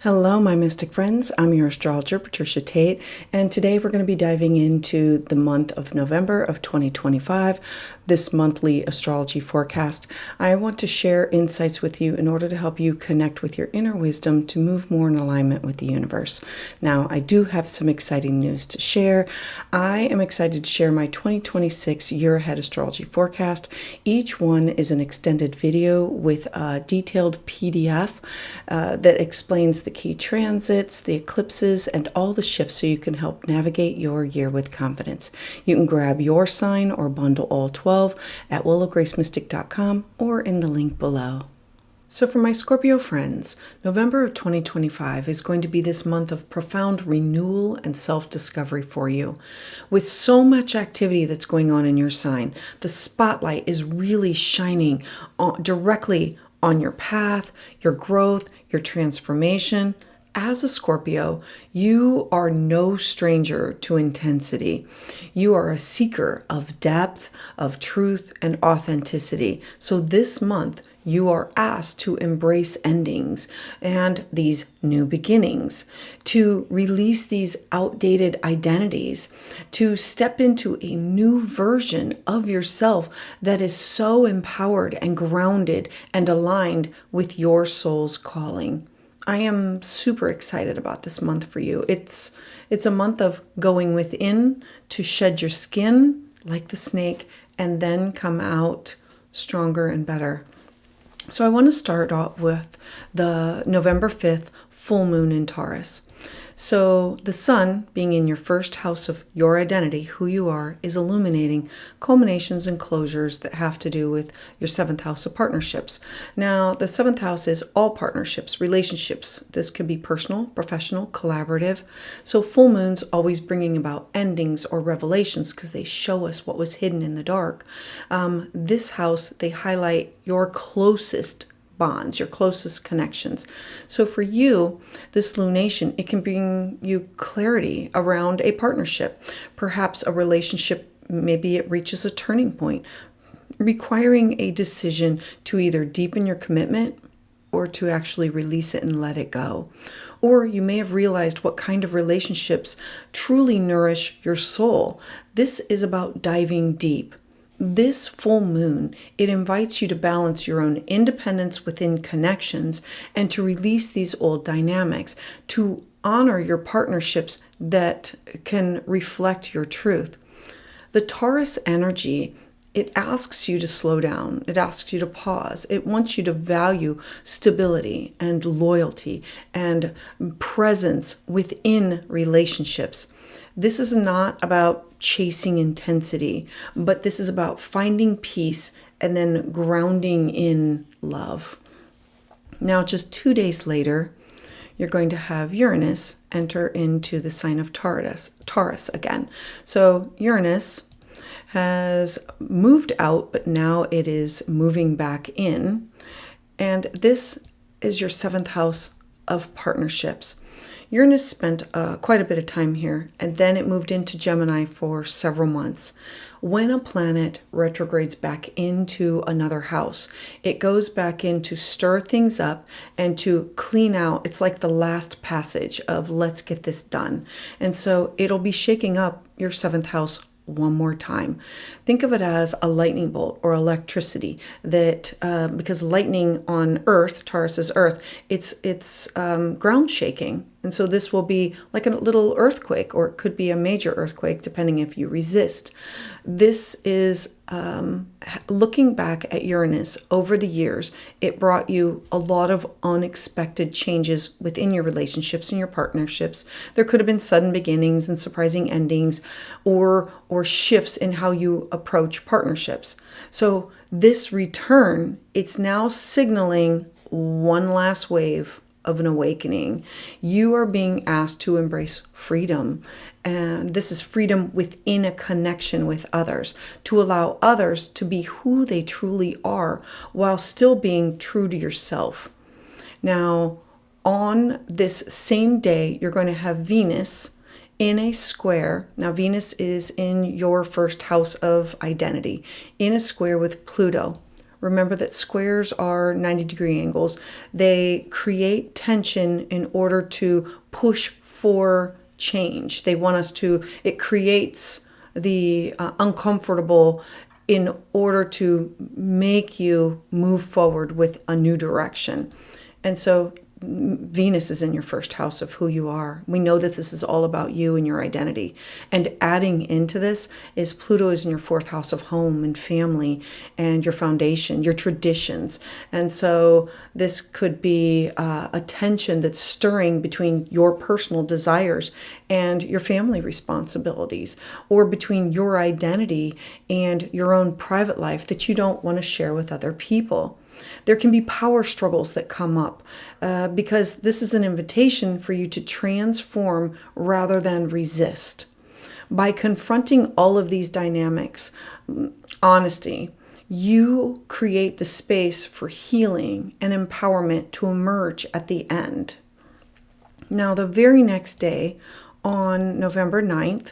Hello, my mystic friends. I'm your astrologer, Patricia Tate, and today we're going to be diving into the month of November of 2025, this monthly astrology forecast. I want to share insights with you in order to help you connect with your inner wisdom to move more in alignment with the universe. Now, I do have some exciting news to share. I am excited to share my 2026 year ahead astrology forecast. Each one is an extended video with a detailed PDF that explains the key transits, the eclipses, and all the shifts so you can help navigate your year with confidence. You can grab your sign or bundle all 12 at willowgracemystic.com or in the link below. So for my Scorpio friends, November of 2025 is going to be this month of profound renewal and self-discovery for you. With so much activity that's going on in your sign, the spotlight is really shining directly on your path, your growth, your transformation. As a Scorpio, you are no stranger to intensity. You are a seeker of depth, of truth, and authenticity. So this month, you are asked to embrace endings and these new beginnings, to release these outdated identities, to step into a new version of yourself that is so empowered and grounded and aligned with your soul's calling. I am super excited about this month for you. It's a month of going within to shed your skin like the snake and then come out stronger and better. So I want to start off with the November 5th full moon in Taurus. So the sun, being in your first house of your identity, who you are, is illuminating culminations and closures that have to do with your seventh house of partnerships. Now, the seventh house is all partnerships, relationships. This could be personal, professional, collaborative. So full moons always bringing about endings or revelations because they show us what was hidden in the dark. This house, they highlight your closest bonds, your closest connections. So for you, this lunation, it can bring you clarity around a partnership, perhaps a relationship, maybe it reaches a turning point, requiring a decision to either deepen your commitment or to actually release it and let it go. Or you may have realized what kind of relationships truly nourish your soul. This is about diving deep. This full moon, it invites you to balance your own independence within connections and to release these old dynamics, to honor your partnerships that can reflect your truth. The Taurus energy, it asks you to slow down. It asks you to pause. It wants you to value stability and loyalty and presence within relationships. This is not about chasing intensity, but this is about finding peace and then grounding in love. Now, just 2 days later, you're going to have Uranus enter into the sign of Taurus again. So Uranus has moved out, but now it is moving back in. And this is your seventh house of partnerships. Uranus spent quite a bit of time here, and then it moved into Gemini for several months. When a planet retrogrades back into another house, it goes back in to stir things up and to clean out. It's like the last passage of let's get this done. And so it'll be shaking up your seventh house one more time. Think of it as a lightning bolt or electricity that, because lightning on Earth, Taurus is Earth, it's ground shaking. And so this will be like a little earthquake, or it could be a major earthquake, depending if you resist. This is looking back at Uranus over the years. It brought you a lot of unexpected changes within your relationships and your partnerships. There could have been sudden beginnings and surprising endings, or shifts in how you approach partnerships. So this return, it's now signaling one last wave of an awakening. You are being asked to embrace freedom. And this is freedom within a connection with others, to allow others to be who they truly are while still being true to yourself. Now, on this same day, you're going to have Venus in a square. Now, Venus is in your first house of identity, in a square with Pluto, Remember that squares are 90-degree angles. They create tension in order to push for change. They want us to, it creates the uncomfortable in order to make you move forward with a new direction. And so Venus is in your first house of who you are. We know that this is all about you and your identity. And adding into this is Pluto is in your fourth house of home and family and your foundation, your traditions. And so this could be a tension that's stirring between your personal desires and your family responsibilities, or between your identity and your own private life that you don't want to share with other people. There can be power struggles that come up because this is an invitation for you to transform rather than resist. By confronting all of these dynamics, honesty, you create the space for healing and empowerment to emerge at the end. Now, the very next day, on November 9th,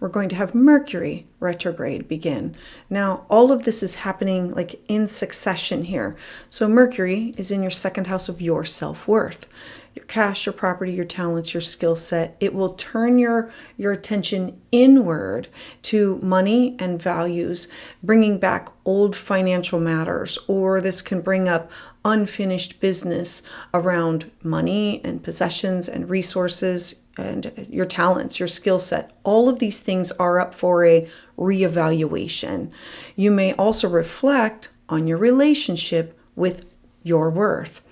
we're going to have Mercury retrograde begin. Now, all of this is happening like in succession here. So Mercury is in your second house of your self-worth, your cash, your property, your talents, your skill set. It will turn your attention inward to money and values, bringing back old financial matters, or this can bring up unfinished business around money and possessions and resources and your talents, your skill set. All of these things are up for a reevaluation. You may also reflect on your relationship with your worth,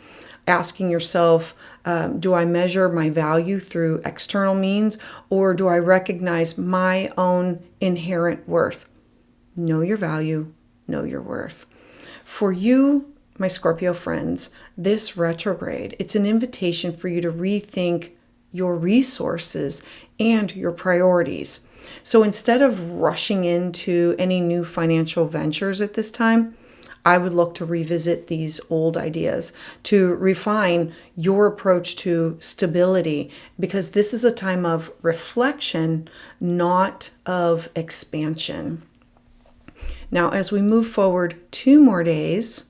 asking yourself, do I measure my value through external means, or do I recognize my own inherent worth? Know your value, know your worth. For you, my Scorpio friends, this retrograde, it's an invitation for you to rethink your resources and your priorities. So instead of rushing into any new financial ventures at this time, I would look to revisit these old ideas, to refine your approach to stability, because this is a time of reflection, not of expansion. Now, as we move forward 2 more days,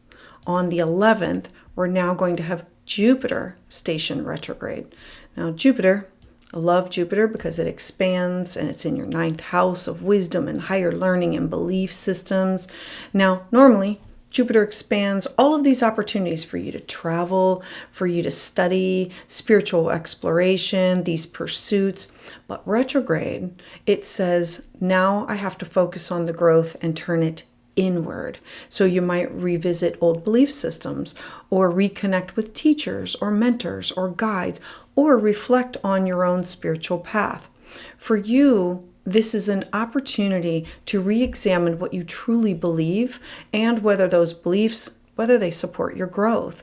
on the 11th, we're now going to have Jupiter station retrograde. Now, Jupiter, I love Jupiter because it expands and it's in your 9th house of wisdom and higher learning and belief systems. Now, normally, Jupiter expands all of these opportunities for you to travel, for you to study, spiritual exploration, these pursuits. But retrograde, it says, now I have to focus on the growth and turn it inward. So you might revisit old belief systems, or reconnect with teachers or mentors or guides, or reflect on your own spiritual path. For you, this is an opportunity to re-examine what you truly believe and whether those beliefs, whether they support your growth.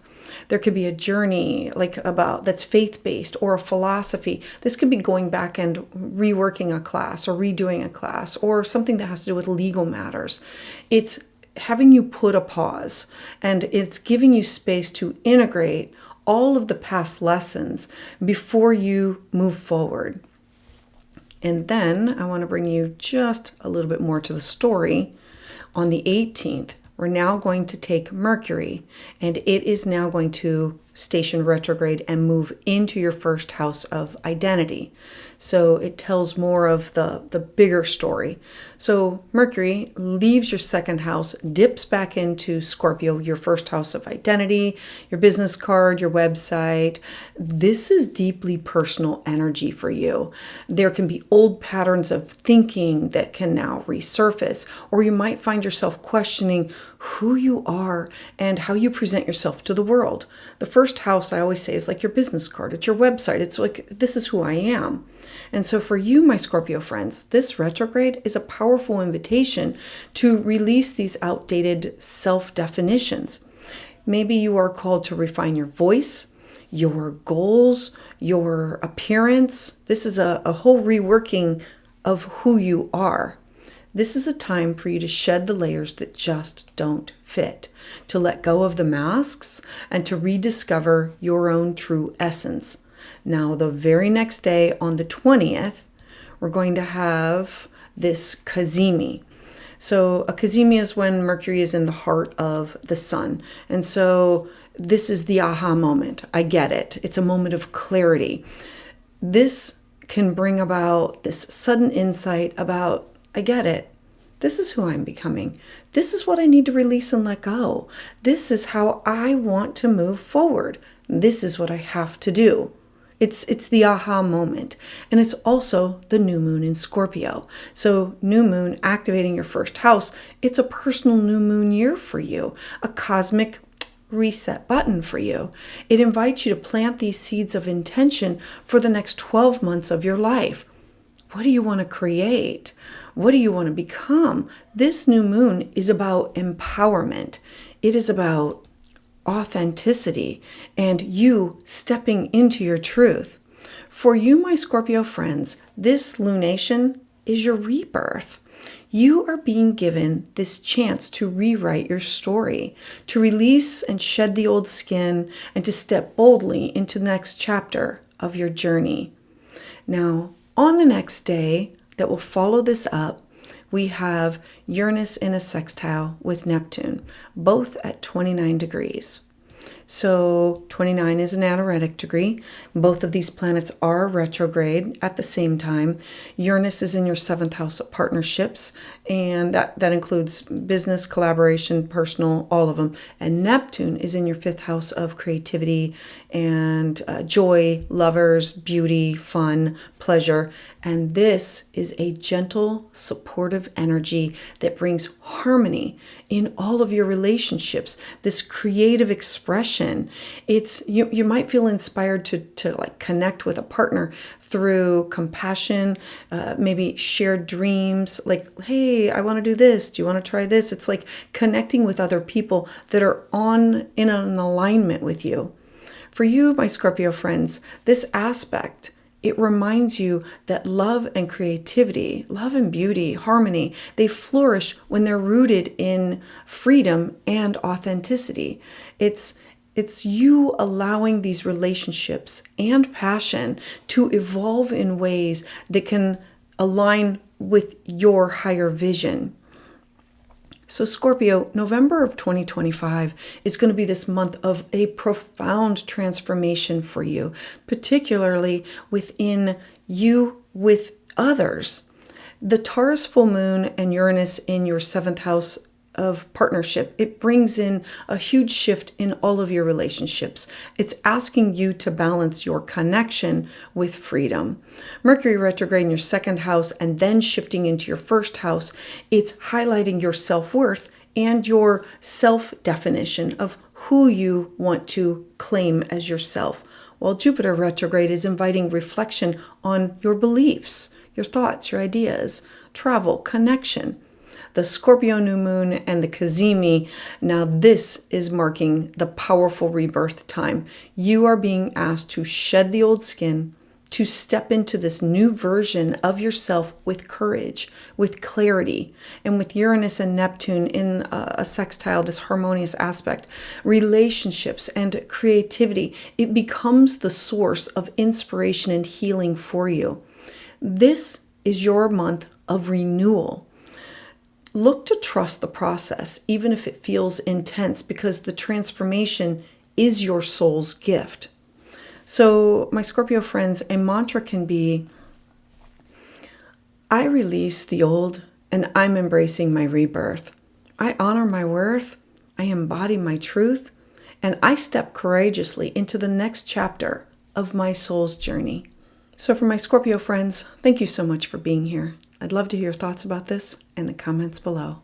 There could be a journey that's faith-based, or a philosophy. This could be going back and reworking a class or redoing a class, or something that has to do with legal matters. It's having you put a pause, and it's giving you space to integrate all of the past lessons before you move forward. And then I want to bring you just a little bit more to the story. On the 18th, we're now going to take Mercury, and it is now going to station retrograde and move into your first house of identity. So it tells more of the bigger story. So Mercury leaves your second house, dips back into Scorpio, your first house of identity, your business card, your website. This is deeply personal energy for you. There can be old patterns of thinking that can now resurface, or you might find yourself questioning who you are and how you present yourself to the world. The first house, I always say, is like your business card. It's your website. It's like, this is who I am. And so for you, my Scorpio friends, this retrograde is a powerful invitation to release these outdated self-definitions. Maybe you are called to refine your voice, your goals, your appearance. This is a whole reworking of who you are. This is a time for you to shed the layers that just don't fit, to let go of the masks, and to rediscover your own true essence. Now, the very next day, on the 20th, we're going to have this Kazemi. So a cazimi is when Mercury is in the heart of the sun. And so this is the aha moment. I get it. It's a moment of clarity. This can bring about this sudden insight about, I get it. This is who I'm becoming. This is what I need to release and let go. This is how I want to move forward. This is what I have to do. It's the aha moment. And it's also the new moon in Scorpio. So new moon activating your first house. It's a personal new moon year for you, a cosmic reset button for you. It invites you to plant these seeds of intention for the next 12 months of your life. What do you want to create? What do you want to become? This new moon is about empowerment. It is about authenticity and you stepping into your truth. For you, my Scorpio friends, this lunation is your rebirth. You are being given this chance to rewrite your story, to release and shed the old skin, and to step boldly into the next chapter of your journey. Now, on the next day that will follow this up, we have Uranus in a sextile with Neptune, both at 29 degrees. So 29 is an anaretic degree. Both of these planets are retrograde at the same time. Uranus is in your 7th house of partnerships, and that includes business, collaboration, personal, all of them. And Neptune is in your 5th house of creativity and joy, lovers, beauty, fun, pleasure. And this is a gentle, supportive energy that brings harmony in all of your relationships, this creative expression. It's you might feel inspired to like connect with a partner through compassion, maybe shared dreams, like, hey, I want to do this. Do you want to try this? It's like connecting with other people that are in an alignment with you. For you, my Scorpio friends, this aspect, it reminds you that love and creativity, love and beauty, harmony, they flourish when they're rooted in freedom and authenticity. It's you allowing these relationships and passion to evolve in ways that can align with your higher vision. So Scorpio, November of 2025 is going to be this month of a profound transformation for you, particularly within you with others. The Taurus full moon and Uranus in your 7th house of partnership, it brings in a huge shift in all of your relationships. It's asking you to balance your connection with freedom. Mercury retrograde in your 2nd house and then shifting into your 1st house, it's highlighting your self-worth and your self-definition of who you want to claim as yourself. While Jupiter retrograde is inviting reflection on your beliefs, your thoughts, your ideas, travel, connection. The Scorpio new moon and the cazimi, now this is marking the powerful rebirth time. You are being asked to shed the old skin, to step into this new version of yourself with courage, with clarity, and with Uranus and Neptune in a sextile, this harmonious aspect, relationships and creativity, it becomes the source of inspiration and healing for you. This is your month of renewal. Look to trust the process, even if it feels intense, because the transformation is your soul's gift. So, my Scorpio friends, a mantra can be, I release the old and I'm embracing my rebirth. I honor my worth, I embody my truth, and I step courageously into the next chapter of my soul's journey. So for my Scorpio friends, thank you so much for being here. I'd love to hear your thoughts about this in the comments below.